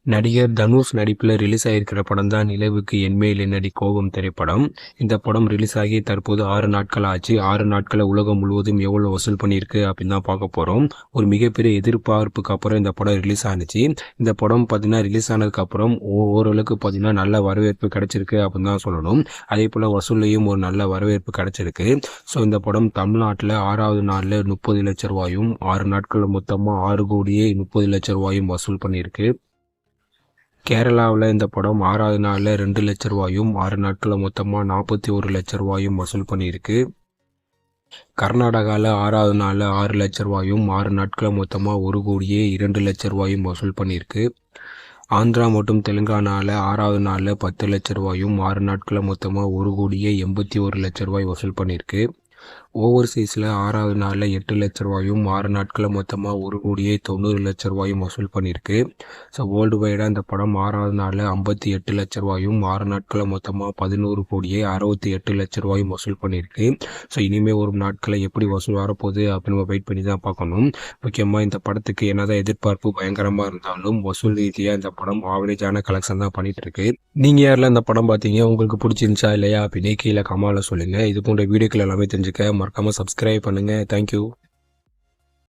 நடிகர் தனுஷ் நடிப்பில் ரிலீஸ் ஆகியிருக்கிற படம் தான் நிலவுக்கு என்மேல் என்னடி கோபம் திரைப்படம். இந்த படம் ரிலீஸ் ஆகி தற்போது 6 நாட்கள் ஆச்சு. 6 நாட்களில் உலகம் முழுவதும் எவ்வளோ வசூல் பண்ணியிருக்கு அப்படின்னு தான் பார்க்க போகிறோம். ஒரு மிகப்பெரிய எதிர்பார்ப்புக்கு அப்புறம் இந்த படம் ரிலீஸ் ஆனிச்சு. இந்த படம் பார்த்தீங்கன்னா ரிலீஸ் ஆனதுக்கப்புறம் ஓரளவுக்கு பார்த்தீங்கன்னா நல்ல வரவேற்பு கிடைச்சிருக்கு அப்படின்னு தான் சொல்லணும். அதே போல் வசூல்லையும் ஒரு நல்ல வரவேற்பு கிடைச்சிருக்கு. ஸோ இந்த படம் தமிழ்நாட்டில் 6வது நாளில் 30 லட்சம் ரூபாயும் 6 நாட்களில் மொத்தமாக 6 கோடியே 30 லட்சம் ரூபாயும் வசூல் பண்ணியிருக்கு. கேரளாவில் இந்த படம் 6வது நாளில் 2 லட்சம் ரூபாயும் 6 நாட்களில் மொத்தமாக 41 லட்சம் ரூபாயும் வசூல் பண்ணியிருக்கு. கர்நாடகாவில் 6வது நாளில் 6 லட்சம் ரூபாயும் 6 நாட்களில் மொத்தமாக 1 கோடியே 2 லட்சம் ரூபாயும் வசூல் பண்ணியிருக்கு. ஆந்திரா மற்றும் தெலுங்கானாவில் 6வது நாளில் 10 லட்சம் ரூபாயும் 6 நாட்களில் மொத்தமாக 1 கோடியே 81 லட்சம் ரூபாய் வசூல் பண்ணியிருக்கு. ஓவர்சீஸில் 6வது நாளில் 8 லட்ச ரூபாயும் 6 நாட்களில் மொத்தமாக 1 கோடியே 90 லட்ச ரூபாயும் வசூல் பண்ணியிருக்கு. ஸோ வேர்ல்டு வைடாக இந்த படம் 6வது நாளில் 58 லட்ச ரூபாயும் 6 நாட்களில் மொத்தமாக 11 கோடியே 68 லட்ச ரூபாயும் வசூல் பண்ணியிருக்கு. ஸோ இனிமேல் ஒரு நாட்களில் எப்படி வசூல் வரப்போகுது அப்படின்னு நம்ம வெயிட் பண்ணி தான் பார்க்கணும். முக்கியமாக இந்த படத்துக்கு என்னதான் எதிர்பார்ப்பு பயங்கரமாக இருந்தாலும் வசூல் ரீதியாக இந்த படம் ஆவரேஜான கலெக்ஷன் தான் பண்ணிட்டு இருக்கு. நீங்கள் யாரெல்லாம் இந்த படம் பார்த்தீங்க, உங்களுக்கு பிடிச்சிருந்துச்சா இல்லையா அப்படின்னு கீழே கமெண்ட்ல சொல்லுங்கள். இது போன்ற வீடியோக்கள் எல்லாமே தெரிஞ்சுக்க மறக்காமல் சப்ஸ்கிரைப் பண்ணுங்கள். தேங்க்யூ.